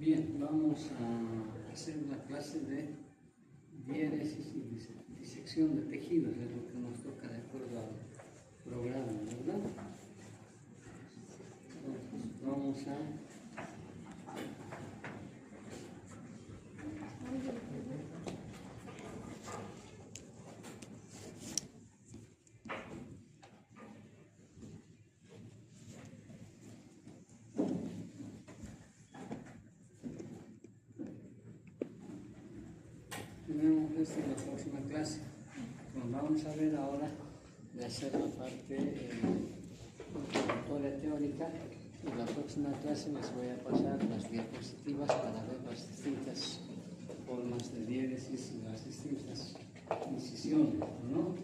Bien, vamos a hacer una clase de diéresis y disección de tejidos, es lo que nos toca de acuerdo al programa, ¿verdad? Entonces, vamos a tenemos esto en la próxima clase. Nos vamos a ver ahora de hacer la parte introductoria teórica. En la próxima clase les voy a pasar las diapositivas para ver las distintas formas de diéresis y las distintas incisiones, ¿no?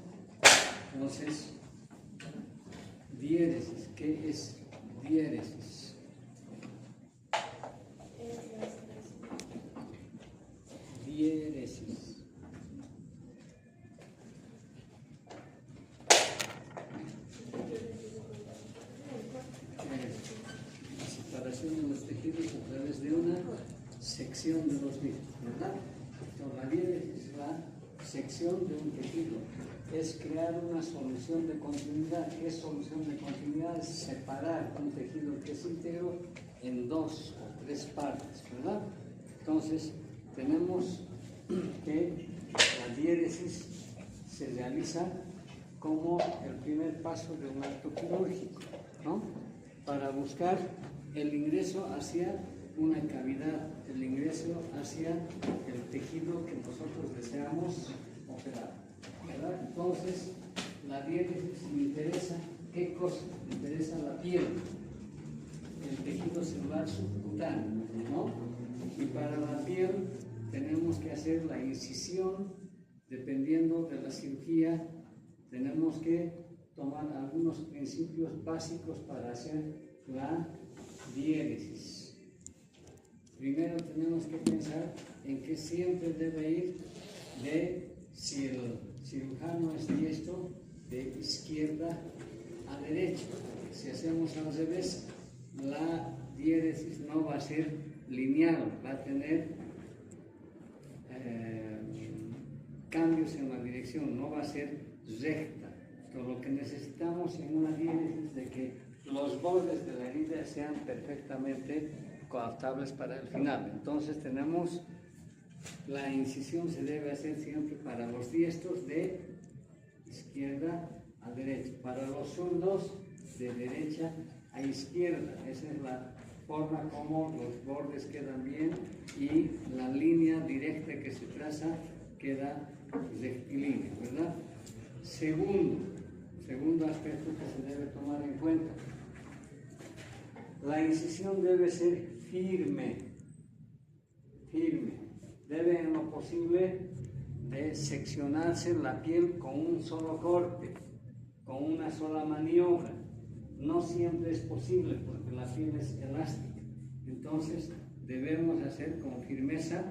Entonces, diéresis, ¿qué es diéresis? Diéresis. La separación de los tejidos a través de una sección de los mismos, ¿verdad? Entonces, la diéresis es la sección de un tejido, es crear una solución de continuidad. ¿Qué es solución de continuidad? Es separar un tejido que es íntegro en dos o tres partes, ¿verdad? Entonces, tenemos que la diéresis se realiza como el primer paso de un acto quirúrgico, ¿no? Para buscar el ingreso hacia una cavidad, el ingreso hacia el tejido que nosotros deseamos operar, ¿verdad? Entonces, la diéresis me interesa, ¿qué cosa? Me interesa la piel, el tejido celular subcutáneo, ¿no? Y para la piel tenemos que hacer la incisión, dependiendo de la cirugía, tenemos que tomar algunos principios básicos para hacer la diéresis. Primero tenemos que pensar en que siempre debe ir de, si el cirujano es diestro, de izquierda a derecha. Si hacemos al revés, la diéresis no va a ser lineal, va a tener cambios en la dirección, no va a ser recta. Entonces, lo que necesitamos en una diéresis es de que los bordes de la herida sean perfectamente coaptables para el final. Entonces tenemos, la incisión se debe hacer siempre para los diestros de izquierda a derecha, para los zurdos de derecha a izquierda. Esa es la forma como los bordes quedan bien y la línea directa que se traza queda rectilínea, ¿verdad? Segundo aspecto que se debe tomar en cuenta, la incisión debe ser firme, debe en lo posible de seccionarse la piel con un solo corte, con una sola maniobra. No siempre es posible porque la piel es elástica, entonces debemos hacer con firmeza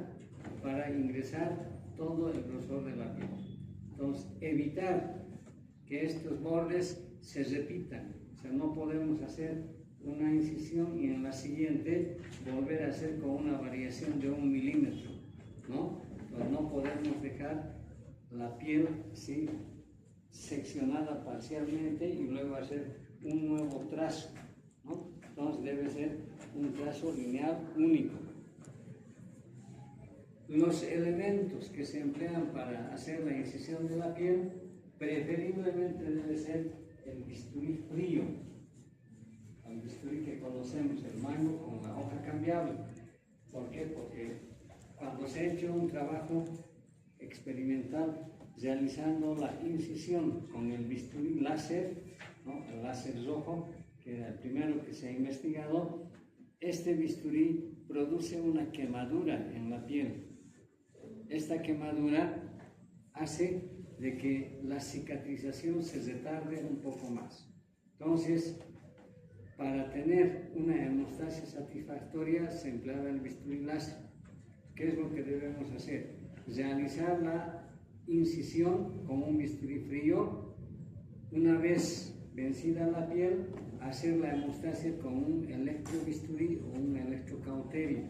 para ingresar todo el grosor de la piel. Entonces, evitar que estos bordes se repitan, o sea, no podemos hacer una incisión y en la siguiente volver a hacer con una variación de 1 milímetro, ¿no? Entonces, no podemos dejar la piel ¿sí? seccionada parcialmente y luego hacer un nuevo trazo, ¿no? Entonces debe ser un trazo lineal único. Los elementos que se emplean para hacer la incisión de la piel, preferiblemente debe ser el bisturí frío, el bisturí que conocemos, el mango con la hoja cambiable. ¿Por qué? Porque cuando se ha hecho un trabajo experimental realizando la incisión con el bisturí láser, ¿no? El láser rojo, que era el primero que se ha investigado, este bisturí produce una quemadura en la piel. Esta quemadura hace de que la cicatrización se retarde un poco más. Entonces, para tener una hemostasia satisfactoria se empleaba el bisturí láser. ¿Qué es lo que debemos hacer? Realizar la incisión con un bisturí frío. Una vez vencida la piel, hacer la hemostasia con un electrobisturí o un electrocauterio.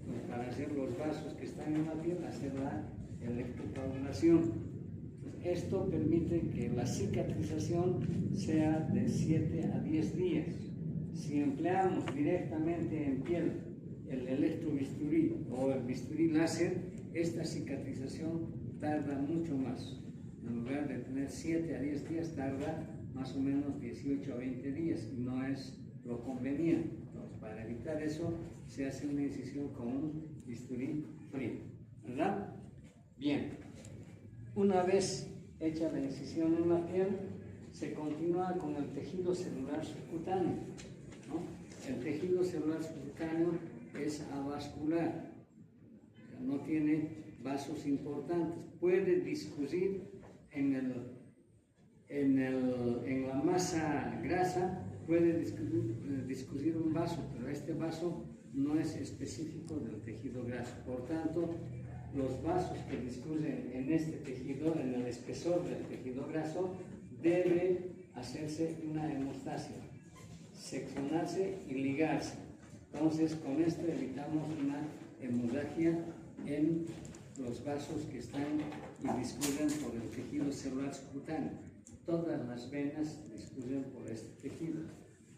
pues, para hacer los vasos que están en la piel, hacer la electrocoagulación. Esto permite que la cicatrización sea de 7 a 10 días. Si empleamos directamente en piel el electrobisturí o el bisturí láser, esta cicatrización tarda mucho más. En lugar de tener 7 a 10 días, tarda más o menos 18 a 20 días y no es lo conveniente. Entonces, para evitar eso, se hace una incisión con un bisturí frío, ¿verdad? Bien, una vez hecha la incisión en la piel, se continúa con el tejido celular subcutáneo, ¿no? El tejido celular subcutáneo es avascular, o sea, no tiene vasos importantes, puede discurrir en la masa grasa, puede discurrir un vaso, pero este vaso no es específico del tejido graso. Por tanto, los vasos que discurren en este tejido, en el espesor del tejido graso, debe hacerse una hemostasia, seccionarse y ligarse. Entonces, con esto evitamos una hemorragia en los vasos que están y discurren por el tejido celular subcutáneo. Todas las venas discurren por este tejido,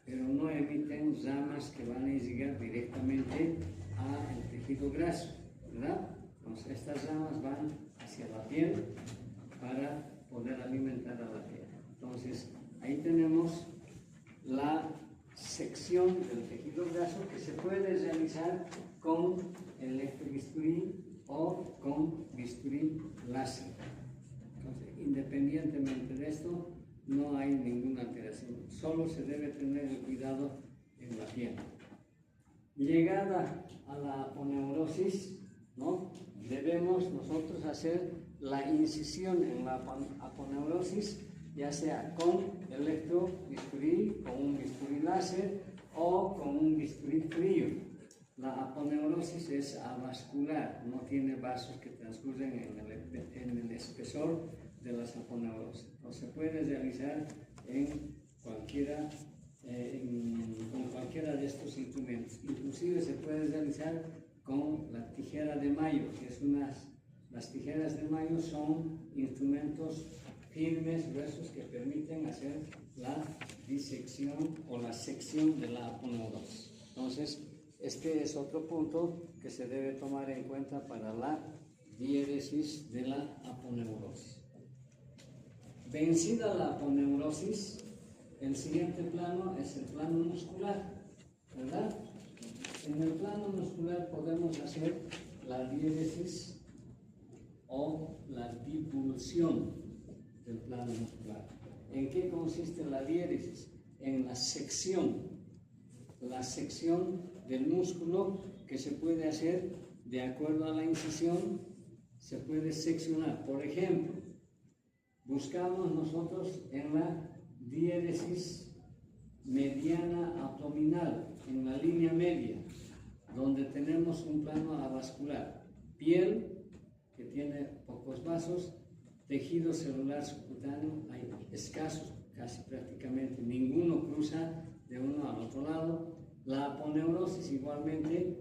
pero no emiten ramas que van a llegar directamente al tejido graso, ¿verdad? Entonces, estas ramas van hacia la piel para poder alimentar a la piel. Entonces, ahí tenemos la sección del tejido graso que se puede realizar con electrobisturí o con bisturí láser. Entonces, independientemente de esto, no hay ninguna alteración. Solo se debe tener el cuidado en la piel. Llegada a la aponeurosis, ¿no? Debemos nosotros hacer la incisión en la aponeurosis, ya sea con electrobisturí, con un bisturí láser o con un bisturí frío. La aponeurosis es avascular, no tiene vasos que transcurren en el espesor de las aponeurosis. No se puede realizar con cualquiera de estos instrumentos. Inclusive se puede realizar con la tijera de Mayo, que es las tijeras de Mayo son instrumentos firmes, gruesos, que permiten hacer la disección o la sección de la aponeurosis. Entonces, este es otro punto que se debe tomar en cuenta para la diéresis de la aponeurosis. Vencida la aponeurosis, el siguiente plano es el plano muscular, ¿verdad? En el plano muscular podemos hacer la diéresis o la dipulsión del plano muscular. ¿En qué consiste la diéresis? En la sección del músculo que se puede hacer de acuerdo a la incisión, se puede seccionar. Por ejemplo, buscamos nosotros en la diéresis mediana abdominal, en la línea media, donde tenemos un plano avascular, piel que tiene pocos vasos, tejido celular subcutáneo, hay escasos, casi prácticamente ninguno cruza de uno al otro lado, la aponeurosis igualmente,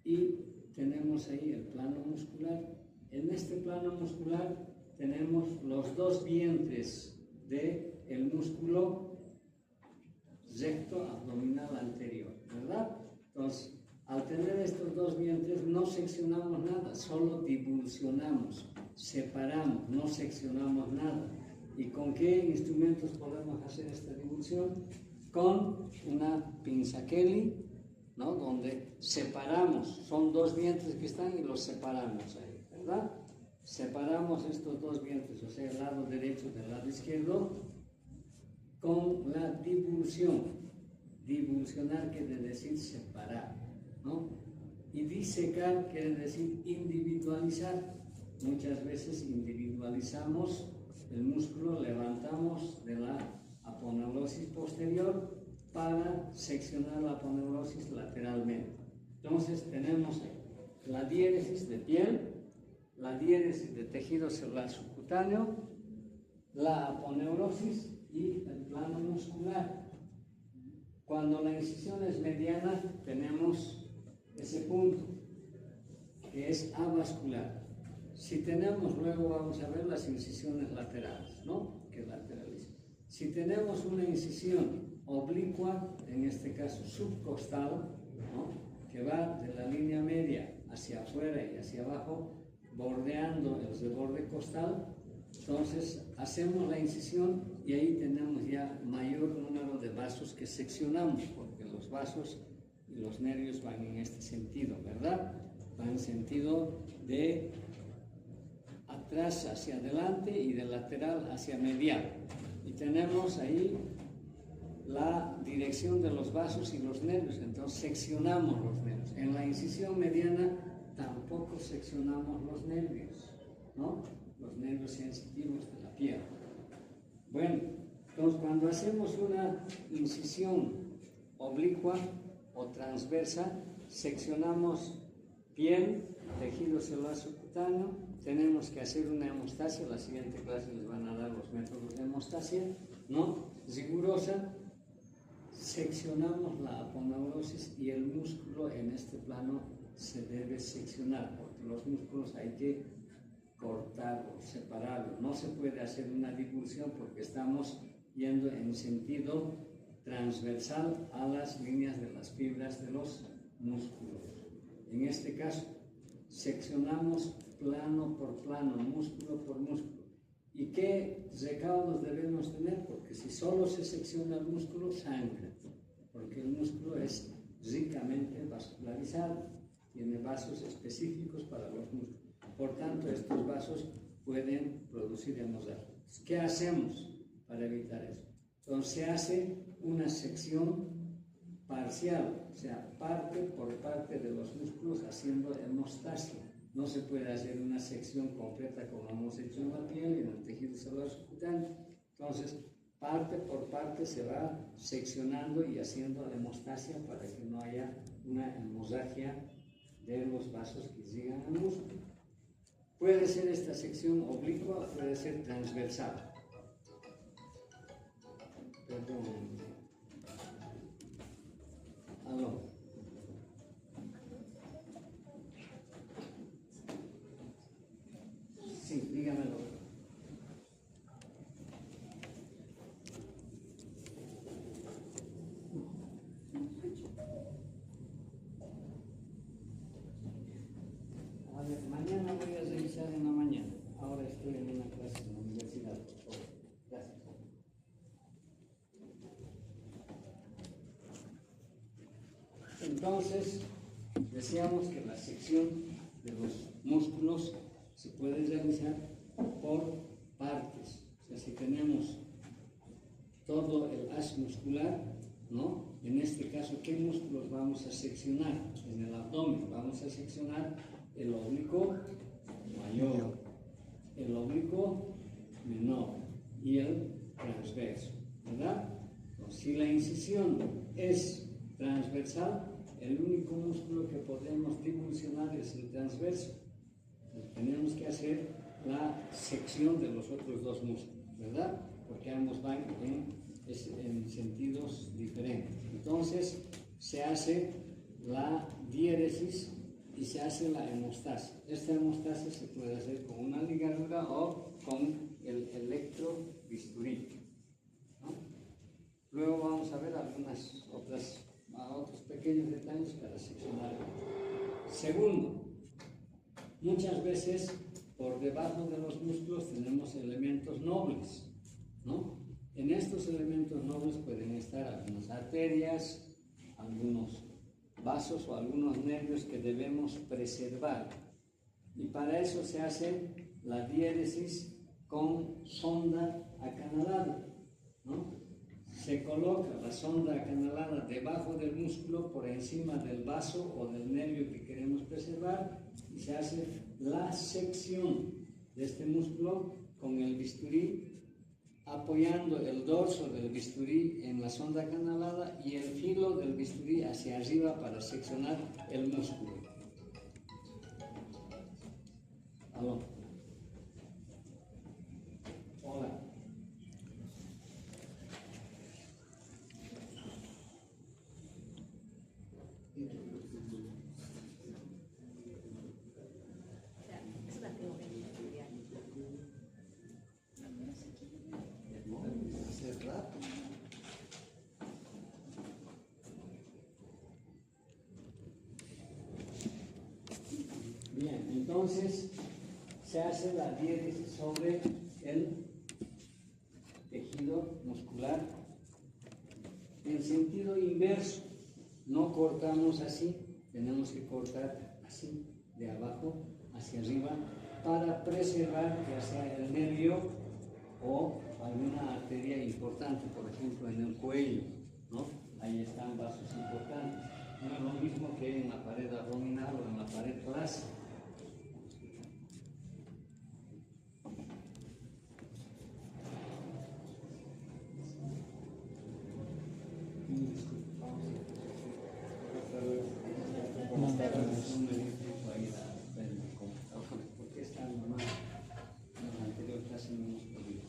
y tenemos ahí el plano muscular. En este plano muscular tenemos los dos vientres del músculo recto abdominal anterior, ¿verdad? Entonces, al tener estos dos vientres no seccionamos nada, solo divulsionamos, separamos, no seccionamos nada. ¿Y con qué instrumentos podemos hacer esta divulsión? Con una pinza Kelly, ¿no? Donde separamos, son dos vientres que están y los separamos ahí, ¿verdad? Separamos estos dos vientres, o sea, el lado derecho del lado izquierdo, con la divulsión. Divulsionar quiere decir separar, ¿no? Y disecar quiere decir individualizar. Muchas veces individualizamos el músculo, levantamos de la aponeurosis posterior para seccionar la aponeurosis lateralmente. Entonces tenemos la diéresis de piel, la diéresis de tejido celular subcutáneo, la aponeurosis y el plano muscular. Cuando la incisión es mediana tenemos ese punto. que es avascular. Si tenemos, luego vamos a ver las incisiones laterales, ¿no? Que lateraliza. Si tenemos una incisión oblicua, en este caso subcostal, ¿no? Que va de la línea media hacia afuera y hacia abajo, bordeando el borde costal, entonces hacemos la incisión y ahí tenemos ya mayor número de vasos que seccionamos, porque los vasos y los nervios van en este sentido, ¿verdad? Van en sentido de atrás hacia adelante y de lateral hacia medial. Y tenemos ahí la dirección de los vasos y los nervios, entonces seccionamos los nervios. En la incisión mediana tampoco seccionamos los nervios, ¿no? Los nervios sensitivos de la piel. Bueno, entonces cuando hacemos una incisión oblicua o transversa, seccionamos piel, tejido celuloso cutáneo, tenemos que hacer una hemostasia, la siguiente clase les van a dar los métodos de hemostasia, ¿no? Rigurosa, seccionamos la aponeurosis y el músculo en este plano se debe seccionar, porque los músculos hay que cortarlos, separarlos, no se puede hacer una divulsión porque estamos yendo en sentido transversal a las líneas de las fibras de los músculos. En este caso, seccionamos plano por plano, músculo por músculo. ¿Y qué recaudos debemos tener? Porque si solo se secciona el músculo, sangra, porque el músculo es ricamente vascularizado, tiene vasos específicos para los músculos. Por tanto, estos vasos pueden producir hemorragia. ¿Qué hacemos para evitar eso? Entonces se hace una sección parcial, o sea, parte por parte de los músculos haciendo hemostasia. No se puede hacer una sección completa como hemos hecho en la piel y en el tejido celular subcutáneo. Entonces, parte por parte se va seccionando y haciendo hemostasia para que no haya una hemorragia de los vasos que llegan al músculo. Puede ser esta sección oblicua, puede ser transversal. Perdón. Aló. Sí, dígamelo. A ver, mañana voy a revisar en la mañana. Ahora estoy en una clase en la universidad. Gracias. Entonces, decíamos que la sección de los músculos se puede realizar por partes. O sea, si tenemos todo el haz muscular, ¿no? En este caso, ¿qué músculos vamos a seccionar? En el abdomen vamos a seccionar el oblicuo mayor, el oblicuo menor y el transverso, ¿verdad? Entonces, si la incisión es transversal, el único músculo que podemos divulsionar es el transverso. Tenemos que hacer la sección de los otros dos músculos, ¿verdad? Porque ambos van en sentidos diferentes. Entonces, se hace la diéresis y se hace la hemostasia. Esta hemostasia se puede hacer con una ligadura o con el electrobisturí, ¿no? Luego vamos a ver otros pequeños detalles para seccionar. Segundo, muchas veces por debajo de los músculos tenemos elementos nobles, ¿no? En estos elementos nobles pueden estar algunas arterias, algunos vasos o algunos nervios que debemos preservar. Y para eso se hace la diéresis con sonda acanalada, ¿no? Se coloca la sonda acanalada debajo del músculo, por encima del vaso o del nervio que queremos preservar, y se hace la sección de este músculo con el bisturí, apoyando el dorso del bisturí en la sonda acanalada y el filo del bisturí hacia arriba para seccionar el músculo. ¿Aló? Hola. Entonces, se hace la diéresis sobre el tejido muscular en sentido inverso. No cortamos así, tenemos que cortar así, de abajo hacia arriba, para preservar ya sea el nervio o alguna arteria importante, por ejemplo en el cuello, ¿no? Ahí están vasos importantes. No es lo mismo que en la pared abdominal o en la pared torácica. Porque está normal. En la anterior clase no hemos podido.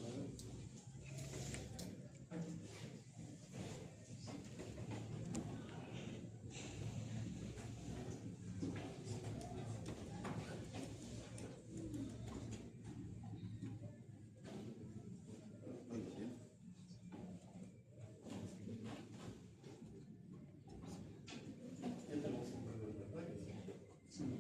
Sí.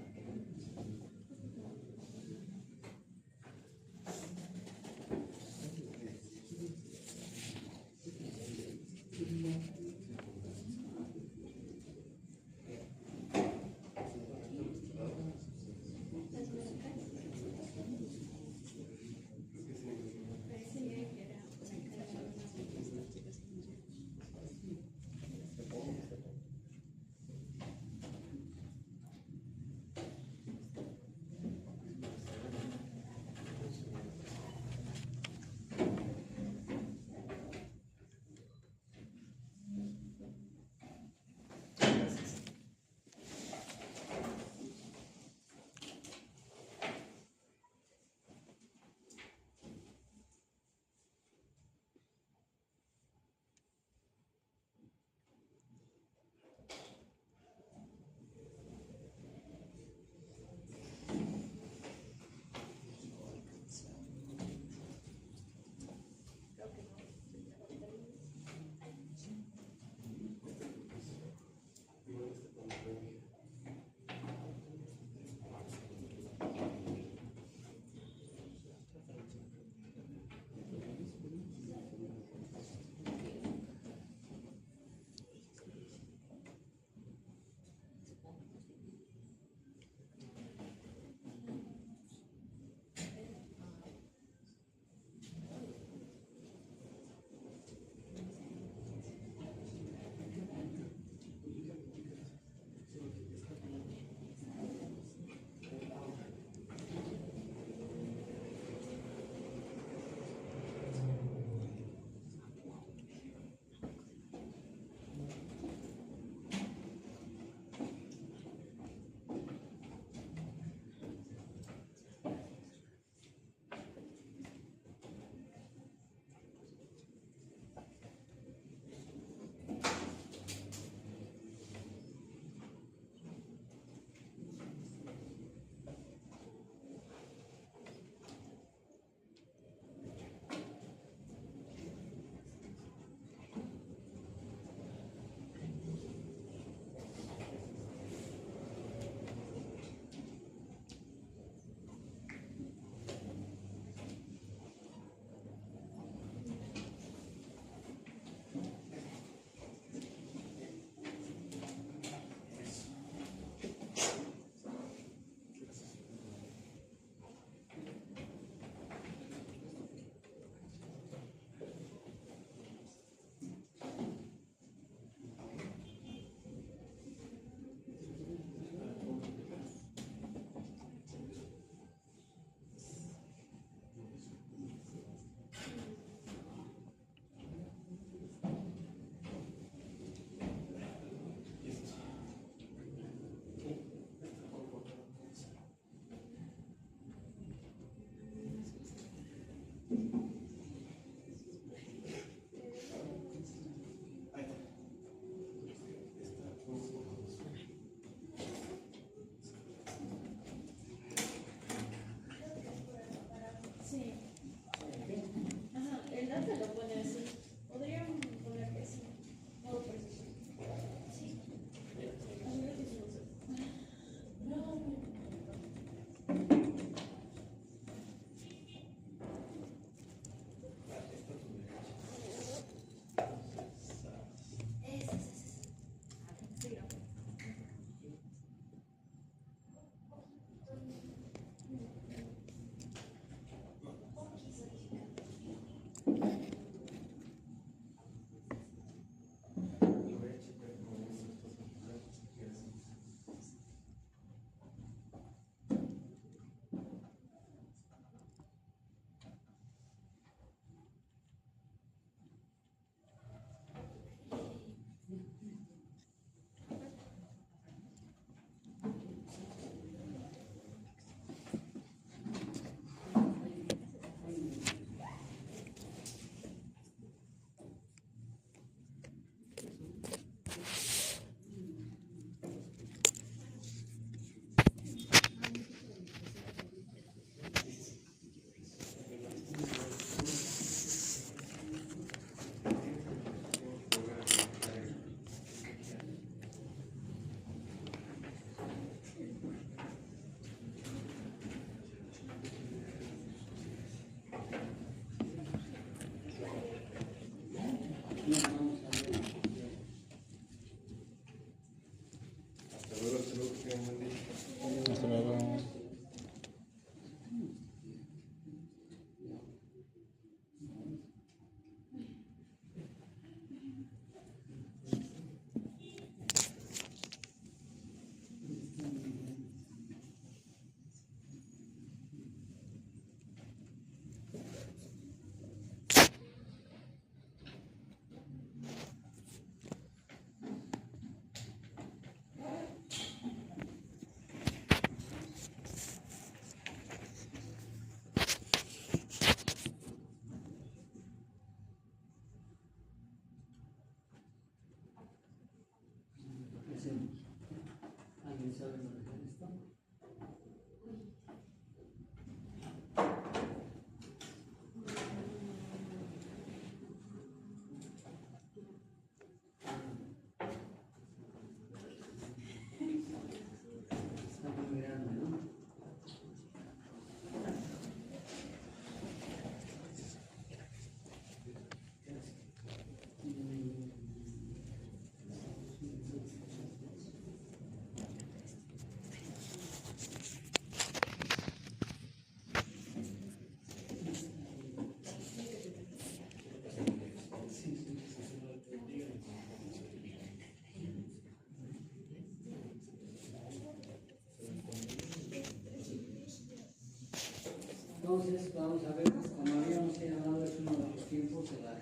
Entonces, vamos a ver, como habíamos señalado, es uno de los tiempos de la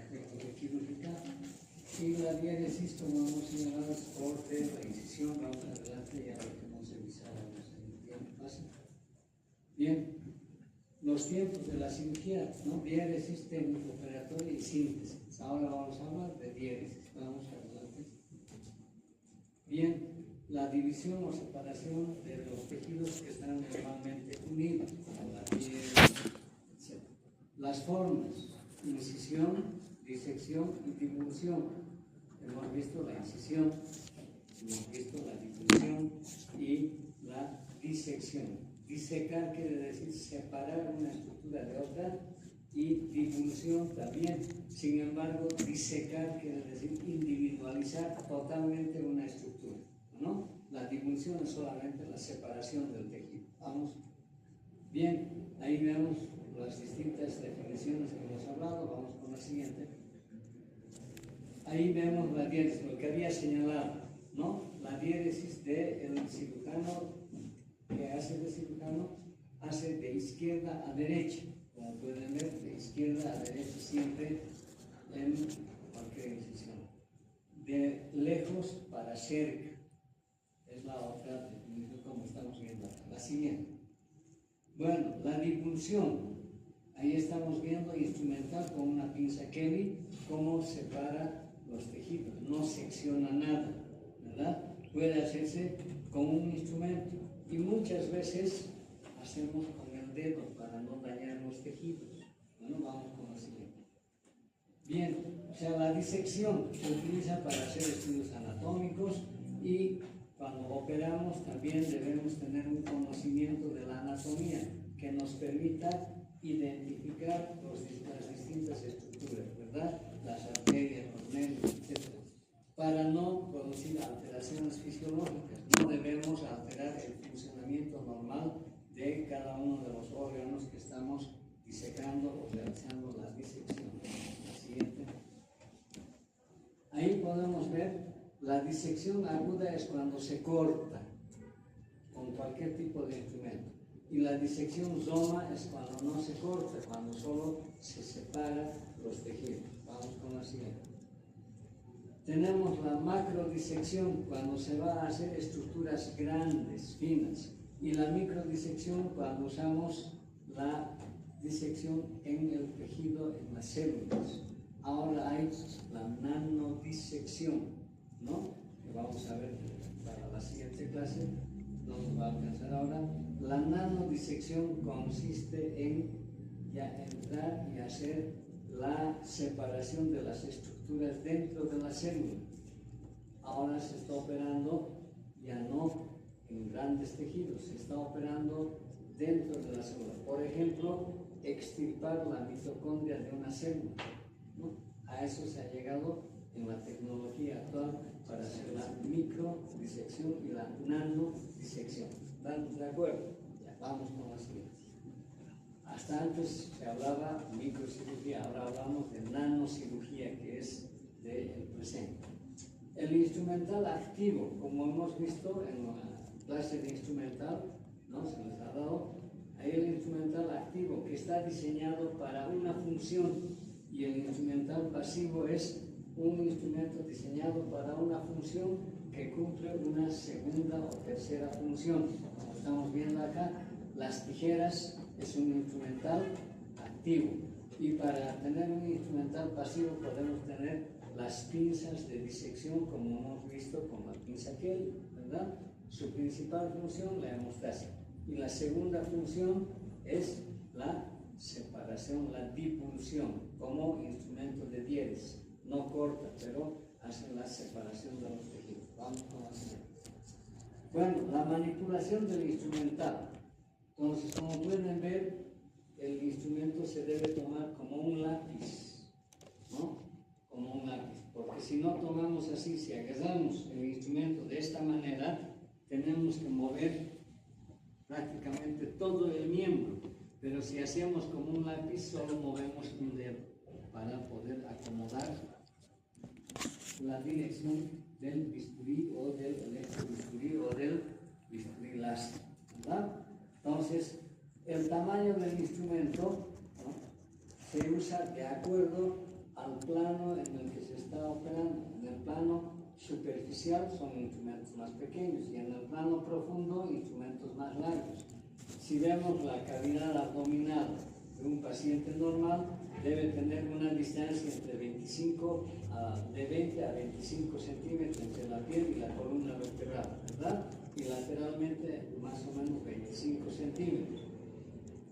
quirúrgica. Y la diéresis, como hemos señalado, es corte, la incisión. Vamos adelante, ya lo que hemos revisado. Bien, los tiempos de la cirugía, ¿no? Diéresis, técnico operatorio y síntesis. Ahora vamos a hablar de diéresis. Vamos adelante. Bien, la división o separación de los tejidos que están normalmente unidos, como la piel, etc. Las formas: incisión, disección y divulsión. Hemos visto la incisión, hemos visto la divulsión y la disección. Disecar quiere decir separar una estructura de otra, y divulsión también. Sin embargo, disecar quiere decir individualizar totalmente una estructura, ¿no? La divulsión es solamente la separación del tejido. Vamos. Bien, ahí vemos las distintas definiciones que hemos hablado. Vamos con la siguiente. Ahí vemos la diéresis, lo que había señalado, ¿no? La diéresis del cirujano, que hace de cirujano, hace de izquierda a derecha. Como pueden ver, de izquierda a derecha siempre en cualquier incisión. De lejos para cerca. Es la otra definición, como estamos viendo acá. La siguiente. Bueno, la divulsión. Ahí estamos viendo instrumental con una pinza Kelly cómo separa los tejidos. No secciona nada, ¿verdad? Puede hacerse con un instrumento y muchas veces hacemos con el dedo para no dañar los tejidos. Bueno, vamos con la siguiente. Bien, o sea, la disección se utiliza para hacer estudios anatómicos, y cuando operamos también debemos tener un conocimiento de la anatomía que nos permita identificar las distintas estructuras, ¿verdad? Las arterias, los nervios, etc. Para no producir alteraciones fisiológicas. No debemos alterar el funcionamiento normal de cada uno de los órganos que estamos disecando o realizando la disección. La siguiente. Ahí podemos ver la disección aguda es cuando se corta con cualquier tipo de instrumento. Y la disección zoma es cuando no se corta, cuando solo se separa los tejidos. Vamos con la siguiente. Tenemos la macrodisección cuando se va a hacer estructuras grandes, finas. Y la microdisección cuando usamos la disección en el tejido, en las células. Ahora hay la nanodisección, ¿no? Que vamos a ver para la siguiente clase, no nos va a alcanzar ahora. La nanodisección consiste en ya entrar y hacer la separación de las estructuras dentro de la célula. Ahora se está operando ya no en grandes tejidos, se está operando dentro de la célula. Por ejemplo, extirpar la mitocondria de una célula, ¿no? A eso se ha llegado en la tecnología actual para hacer la microdisección y la nanodisección. ¿Están de acuerdo? Ya vamos con la siguiente. Hasta antes se hablaba de microcirugía, ahora hablamos de nanocirugía, que es del presente. El instrumental activo, como hemos visto en la clase de instrumental, ¿no? Se les ha dado ahí el instrumental activo, que está diseñado para una función, y el instrumental pasivo es un instrumento diseñado para una función que cumple una segunda o tercera función. Como estamos viendo acá, las tijeras es un instrumental activo, y para tener un instrumental pasivo podemos tener las pinzas de disección, como hemos visto con la pinza Kelly, ¿verdad? Su principal función, la hemostasia, y la segunda función es la separación, la dipulsión, como instrumento de diéresis. No corta, pero hace la separación de los tejidos. Vamos con la siguiente. Bueno, la manipulación del instrumental. Entonces, como pueden ver, el instrumento se debe tomar como un lápiz, ¿no? Como un lápiz, porque si no tomamos así, si agarramos el instrumento de esta manera, tenemos que mover prácticamente todo el miembro, pero si hacemos como un lápiz, solo movemos un dedo para poder acomodar la dirección del bisturí o del electrobisturí o del bisturí láser, ¿verdad? Entonces, el tamaño del instrumento operar de acuerdo al plano en el que se está operando. En el plano superficial son instrumentos más pequeños y en el plano profundo instrumentos más largos. Si vemos la cavidad abdominal de un paciente normal, debe tener una distancia entre de 20 a 25 centímetros entre la piel y la columna vertebral, ¿verdad? Y lateralmente más o menos 25 centímetros.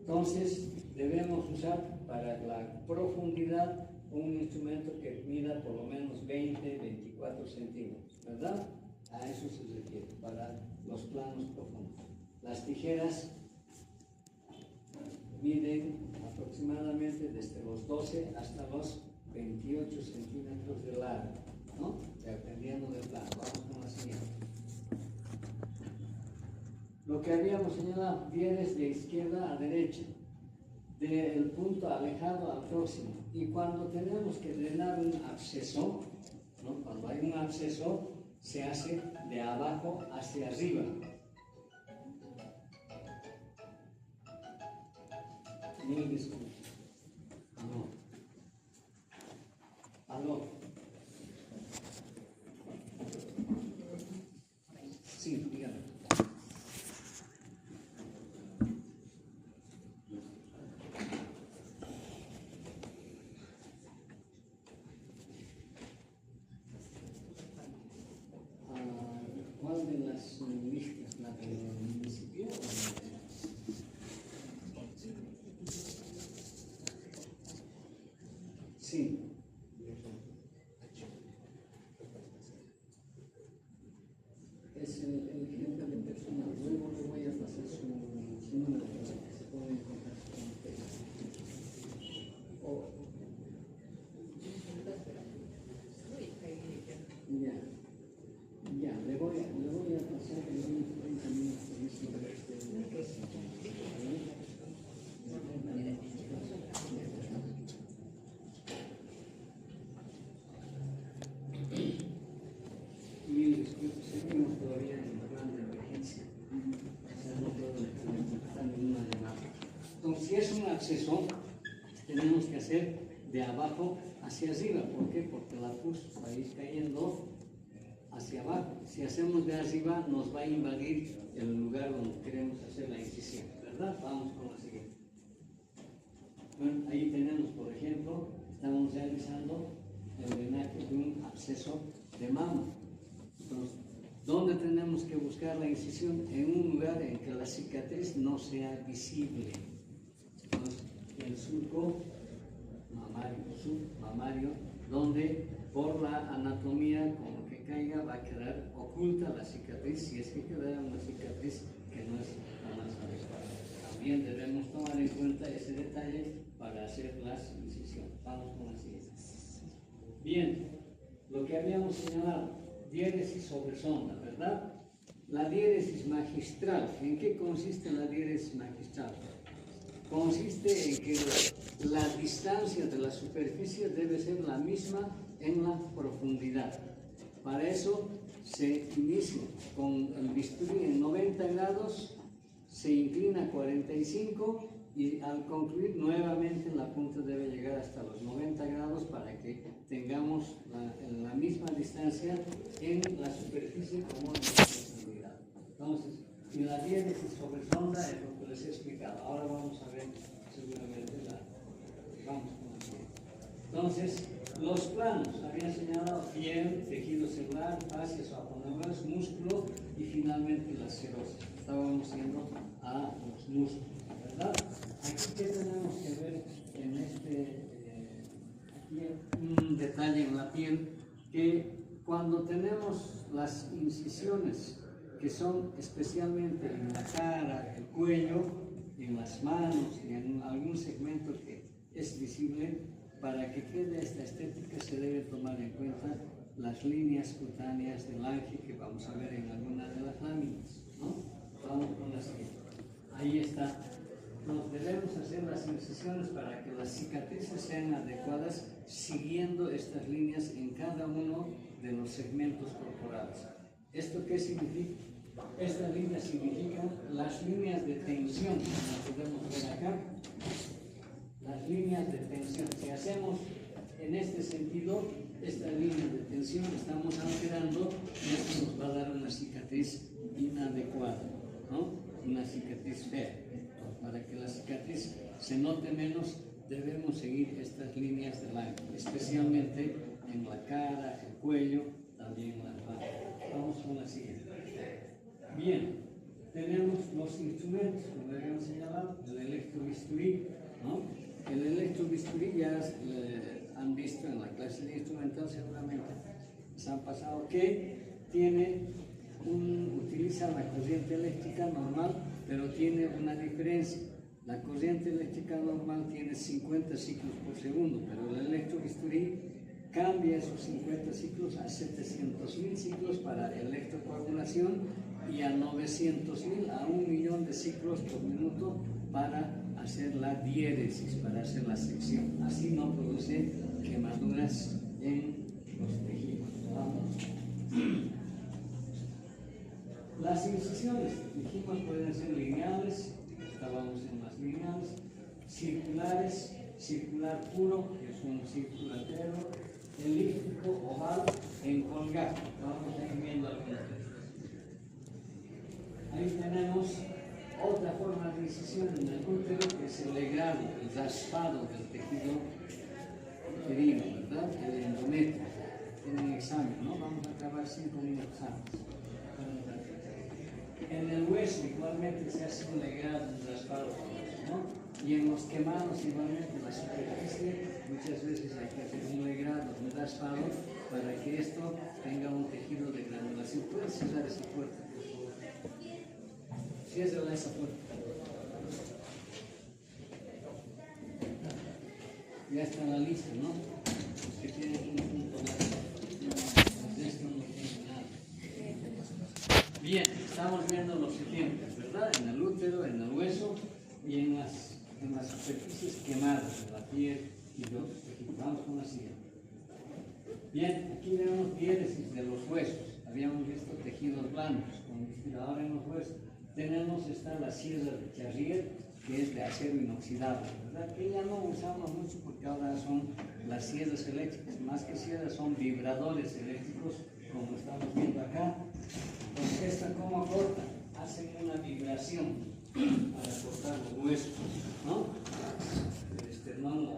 Entonces, debemos usar para la profundidad un instrumento que mida por lo menos 20-24 centímetros, ¿verdad? A eso se refiere, para los planos profundos. Las tijeras miden aproximadamente desde los 12 hasta los 28 centímetros de largo, ¿no? Dependiendo del plano. Vamos con la siguiente. Lo que habíamos señalado, vienes de izquierda a derecha, del punto alejado al próximo. Y cuando tenemos que drenar un absceso, ¿no? Cuando hay un absceso, se hace de abajo hacia arriba. Mil disculpas. Aló. Sí, dígame. ¿Cuál de las listas? ¿La del municipio? Sí. Es el jefe de personal. Luego le voy a pasar su número para que se ponga en contacto con usted. Ya, le voy a pasar en unos 30 minutos. Seguimos todavía en el plan de emergencia. Entonces, si es un acceso, tenemos que hacer de abajo hacia arriba. ¿Por qué? Porque la pus va a ir cayendo hacia abajo. Si hacemos de arriba, nos va a invadir el lugar donde queremos hacer la incisión, ¿verdad? Vamos con la siguiente. Bueno, ahí tenemos, por ejemplo, estamos realizando el drenaje de un absceso de mama. Entonces, ¿dónde tenemos que buscar la incisión? En un lugar en que la cicatriz no sea visible. Entonces, el surco submamario, donde por la anatomía, como que caiga, va a quedar oculta la cicatriz, si es que queda una cicatriz que no es la más adecuada. También debemos tomar en cuenta ese detalle para hacer las incisiones. Vamos con la siguiente. Bien, lo que habíamos señalado, diéresis sobre sonda, ¿verdad? La diéresis magistral, ¿en qué consiste la diéresis magistral? Consiste en que la distancia de la superficie debe ser la misma en la profundidad. Para eso se inicia con el bisturí en 90 grados, se inclina a 45 y al concluir nuevamente la punta debe llegar hasta los 90 grados para que tengamos la misma distancia en la superficie como en la profundidad. Entonces, y la diéresis sobre sonda es lo que les he explicado. Ahora vamos a ver seguramente vamos con la siguiente. Entonces, los planos, había señalado piel, tejido celular, fascias o aponeurales, músculo y finalmente la serosis. Estábamos yendo a los músculos, ¿verdad? Aquí, ¿qué tenemos que ver en aquí un detalle en la piel? Que cuando tenemos las incisiones que son especialmente en la cara, el cuello, en las manos y en algún segmento que es visible, para que quede esta estética se debe tomar en cuenta las líneas cutáneas del ángel que vamos a ver en alguna de las láminas, ¿no? Vamos con la siguiente. Ahí está. Nos debemos hacer las incisiones para que las cicatrices sean adecuadas siguiendo estas líneas en cada uno de los segmentos corporales. ¿Esto qué significa? Estas líneas significan las líneas de tensión, las podemos ver acá. las líneas de tensión. Si hacemos en este sentido, esta línea de tensión estamos alterando y esto nos va a dar una cicatriz inadecuada, ¿no? Una cicatriz fea. Para que la cicatriz se note menos, debemos seguir estas líneas de Lange, especialmente en la cara, el cuello, también en las manos. Vamos con la siguiente. Bien, tenemos los instrumentos, como habíamos señalado, el electrobisturí, ¿no? El electrobisturí ya han visto en la clase de instrumental, seguramente se han pasado, que utiliza la corriente eléctrica normal, pero tiene una diferencia. La corriente eléctrica normal tiene 50 ciclos por segundo, pero el electrobisturí cambia esos 50 ciclos a 700.000 ciclos para electrocoagulación y a 900.000 a 1.000.000 de ciclos por minuto para hacer la diéresis, para hacer la sección. Así no produce quemaduras en los tejidos. Vamos. Las incisiones, dijimos, pueden ser lineales, estábamos en las lineales, circulares, circular puro, que es un círculo entero, elíptico, oval, en colgado. Vamos a ir viendo algunas de estas. Ahí tenemos otra forma de incisión en el útero, que es el legrado, el raspado del tejido uterino, ¿verdad? El endometrio. Tienen examen, ¿no? Vamos a acabar 5 minutos antes. En el hueso igualmente se hace un legrado, un raspado, ¿no? Y en los quemados igualmente la superficie, muchas veces hay que hacer un legrado, un raspado, para que esto tenga un tejido de granulación. ¿Puedes cerrar esa puerta, por favor? Cierra esa puerta. Ya está la lista, ¿no? Los que tienen un punto más. De esto no tiene nada. Bien, estamos viendo los ejemplos, ¿verdad? En el útero, en el hueso y en las superficies quemadas de la piel y de otros tejidos. Vamos con la siguiente. Bien, aquí vemos diéresis de los huesos. Habíamos visto tejidos blandos, ahora en los huesos. Tenemos la sierra de Charrier, que es de acero inoxidable, ¿verdad? Que ya no usamos mucho porque ahora son las sierras eléctricas, más que sierras son vibradores eléctricos, como estamos viendo acá. Entonces, esta como corta, hacen una vibración para cortar los huesos, ¿no? El esternón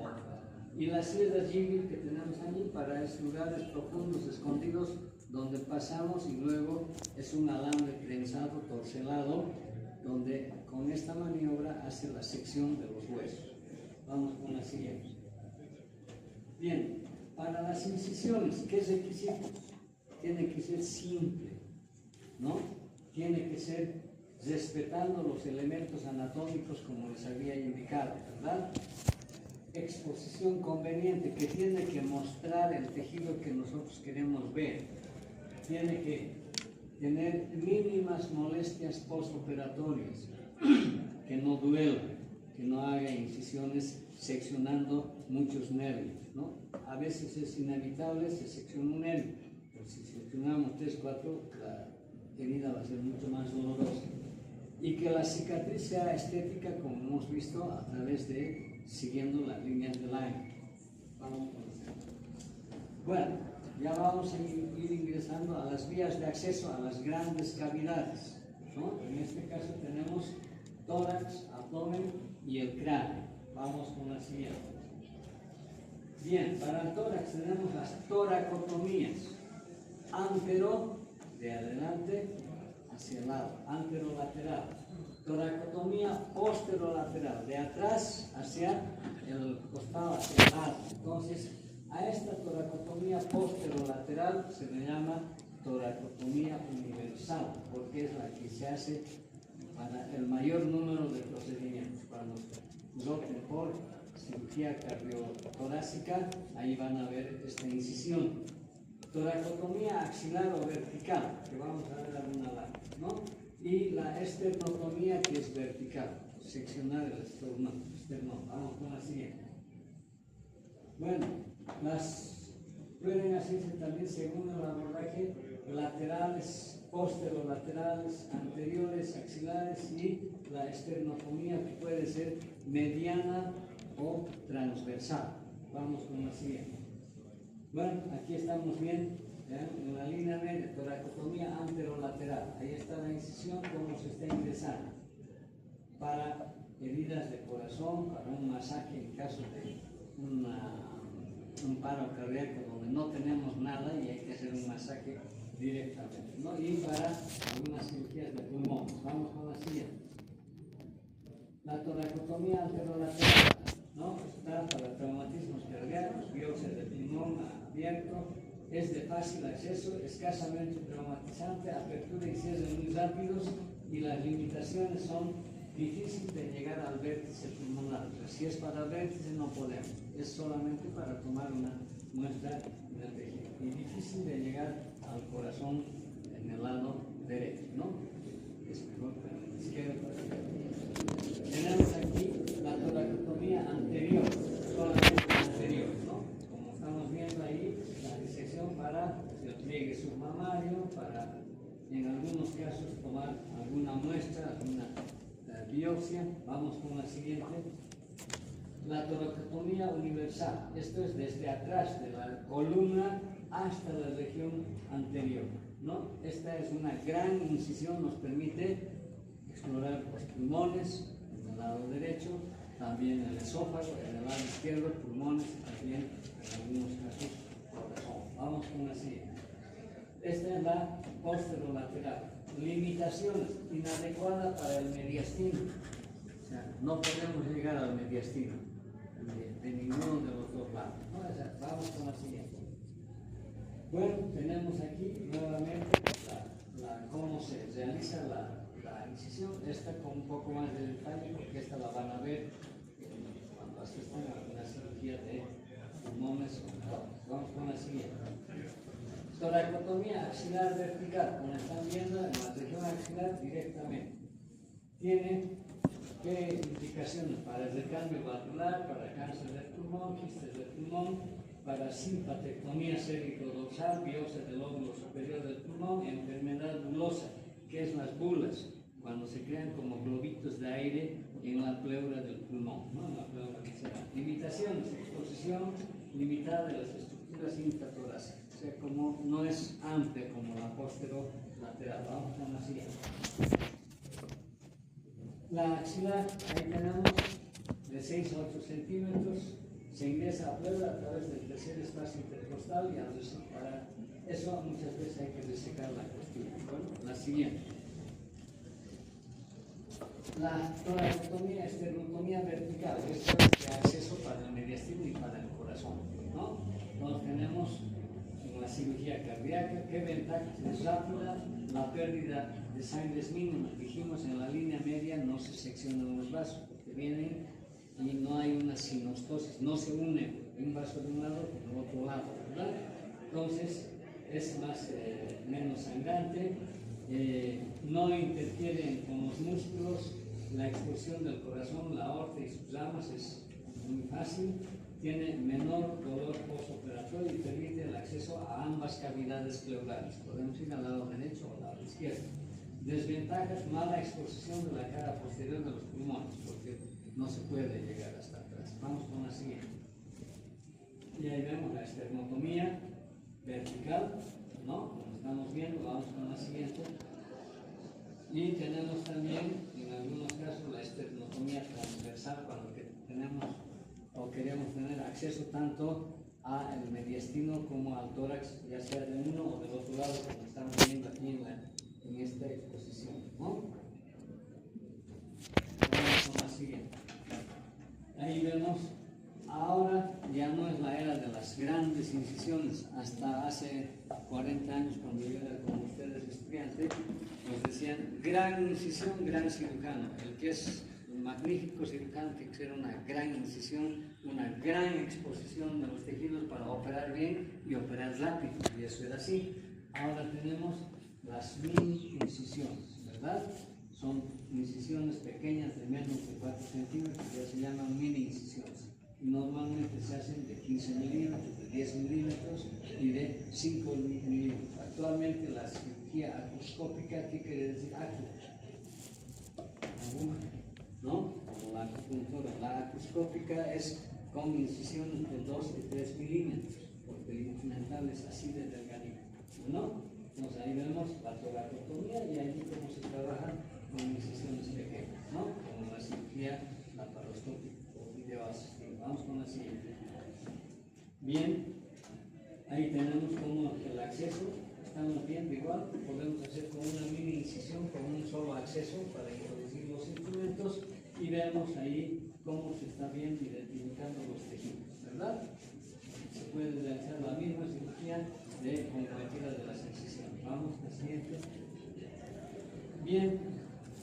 y las sierras Gibel que tenemos allí para esos lugares profundos, escondidos, donde pasamos y luego es un alambre trenzado, torcelado, donde con esta maniobra hace la sección de los huesos. Vamos con la siguiente. Bien, para las incisiones, ¿qué requisitos? Tiene que ser simple, ¿no? Tiene que ser respetando los elementos anatómicos como les había indicado, ¿verdad? Exposición conveniente, que tiene que mostrar el tejido que nosotros queremos ver. Tiene que tener mínimas molestias postoperatorias, que no duela, que no haga incisiones seccionando muchos nervios, ¿no? A veces es inevitable, se secciona un nervio, pero si seccionamos 3, 4, la herida va a ser mucho más dolorosa. Y que la cicatriz sea estética, como hemos visto, a través de siguiendo las líneas de Lange. Vamos con eso. Bueno, ya vamos a ir ingresando a las vías de acceso a las grandes cavidades, ¿no? En este caso tenemos tórax, abdomen y el cráneo. Vamos con la siguiente. Bien, para el tórax tenemos las toracotomías. Antero, de adelante hacia el lado, anterolateral. Toracotomía posterolateral, de atrás hacia el costado, hacia el lado. Entonces, a esta toracotomía posterolateral se le llama toracotomía universal, porque es la que se hace para el mayor número de procedimientos. Cuando opten por cirugía cardiotorácica, ahí van a ver esta incisión. Toracotomía axilar o vertical, que vamos a ver alguna lado, ¿no? Y la esternotomía, que es vertical, seccionar el esternón. Vamos con la siguiente. Bueno, pueden hacerse también según el abordaje laterales, posterolaterales, anteriores, axilares y la esternotomía, que puede ser mediana o transversal. Vamos con la siguiente. Bueno, aquí estamos bien, en la línea media, toracotomía anterolateral. Ahí está la incisión, cómo se está ingresando. Para heridas de corazón, para un masaje en caso de un paro cardíaco donde no tenemos nada y hay que hacer un masaje directamente, ¿no? Y para algunas cirugías de pulmón. Vamos con la siguiente. La toracotomía anterolateral, ¿no? Está para traumatismos cardíacos, biopsia de pulmón abierto, es de fácil acceso, escasamente traumatizante, apertura y cierre muy rápidos y las limitaciones son difícil de llegar al vértice pulmonar. Si es para el vértice no podemos, es solamente para tomar una muestra del tejido y difícil de llegar al corazón en el lado derecho, ¿no? Es mejor para el izquierdo. Tenemos aquí la toracotomía anterior, solamente anterior, ¿no? Como estamos viendo ahí, la disección para el pliegue submamario, para en algunos casos tomar alguna muestra, alguna biopsia. Vamos con la siguiente. La toracotomía universal. Esto es desde atrás de la columna hasta la región anterior, ¿no? Esta es una gran incisión, nos permite explorar los pulmones en el lado derecho, también el esófago, en el lado izquierdo, pulmones, también en algunos casos corazón. Vamos con la siguiente. Esta es la posterolateral. Limitaciones, inadecuada para el mediastino. O sea, no podemos llegar al mediastino de ninguno de los dos lados, ¿no? O sea, vamos con la siguiente. Bueno, tenemos aquí nuevamente cómo se realiza la incisión. Esta con un poco más de detalle, porque esta la van a ver cuando asistan a una cirugía de pulmones. Vamos con la siguiente. Toracotomía axilar vertical, como están viendo en la región axilar directamente. Tiene ¿qué indicaciones? Para el recambio valvular, para cáncer del pulmón, quistes del pulmón, para simpatectomía cérvico-dorsal, biopsia del lóbulo superior del pulmón, enfermedad bulosa, que es las bulas, cuando se crean como globitos de aire en la pleura del pulmón, ¿no? En la pleura visceral. Limitaciones, exposición limitada de las estructuras intratorácicas. O sea, como no es amplia como la posterolateral. Vamos con la siguiente. La axilar, ahí tenemos de 6 a 8 centímetros, se ingresa a pleura a través del tercer espacio intercostal y al para eso muchas veces hay que resecar la costilla. Bueno, la siguiente. La toracotomía, esternotomía vertical, esto es de acceso para el mediastino y para el corazón, ¿no? Entonces tenemos la cirugía cardíaca, ¿qué ventaja? Es rápida, la pérdida de sangre es mínima. Dijimos en la línea media no se seccionan los vasos, porque vienen y no hay una sinostosis, no se une un vaso de un lado con el otro lado, ¿verdad? Entonces es menos sangrante, no interfieren con los músculos, la expulsión del corazón, la aorta y sus ramas es muy fácil. Tiene menor dolor postoperatorio y permite el acceso a ambas cavidades pleurales. Podemos ir al lado derecho o al lado izquierdo. Desventajas: mala exposición de la cara posterior de los pulmones, porque no se puede llegar hasta atrás. Vamos con la siguiente. Y ahí vemos la esternotomía vertical, ¿no? Como estamos viendo, vamos con la siguiente. Y tenemos también, en algunos casos, la esternotomía transversal, cuando tenemos o queremos tener acceso tanto al mediastino como al tórax, ya sea de uno o del otro lado, como estamos viendo aquí en esta exposición, ¿no? Vamos con la siguiente. Ahí vemos, ahora ya no es la era de las grandes incisiones. Hasta hace 40 años, cuando yo era con ustedes estudiante, nos decían gran incisión, gran cirujano. El que es magnífico cirujano tiene que ser una gran incisión, una gran exposición de los tejidos para operar bien y operar rápido, y eso era así. Ahora tenemos las mini incisiones, ¿verdad? Son incisiones pequeñas de menos de 4 centímetros, ya se llaman mini incisiones. Y normalmente se hacen de 15 milímetros, de 10 milímetros y de 5 milímetros. Actualmente la cirugía acuscópica, ¿qué quiere decir acu? ¿no? Como la acupuntura. La acuscópica es con incisiones de 2 y 3 milímetros, porque el instrumental es así de delgadito, ¿no? Entonces ahí vemos la toracotomía y ahí cómo se trabaja con incisiones pequeñas, ¿no? Como la cirugía laparoscópica o videoasistido. Vamos con la siguiente. Bien, ahí tenemos como el acceso, estamos viendo igual, podemos hacer con una mini incisión, con un solo acceso para introducir los instrumentos y vemos ahí cómo se está viendo identificando los tejidos, ¿verdad? Se puede realizar la misma cirugía con cualquiera de las incisiones. Vamos a la siguiente. Bien,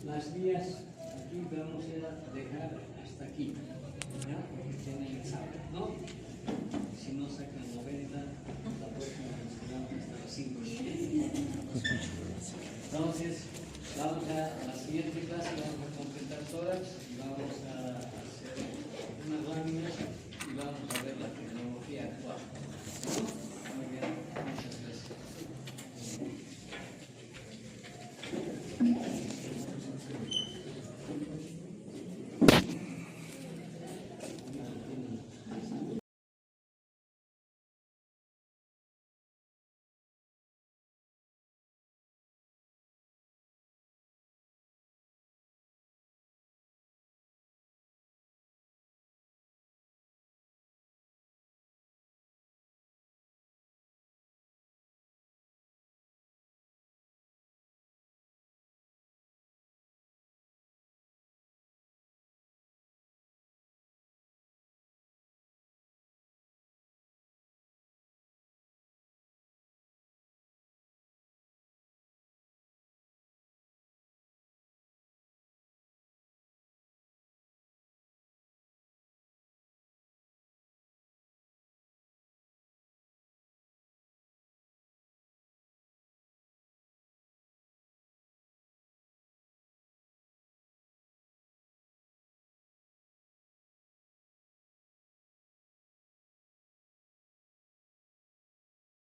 las vías, aquí vamos a dejar hasta aquí, ¿ya? Porque tienen examen, ¿no? Si no sacan 90, la próxima nos quedamos hasta las 5. Entonces, vamos a la siguiente clase, vamos a completar tórax y vamos a hacer unas láminas y vamos a ver la tecnología actual. Muy bien, muchas gracias.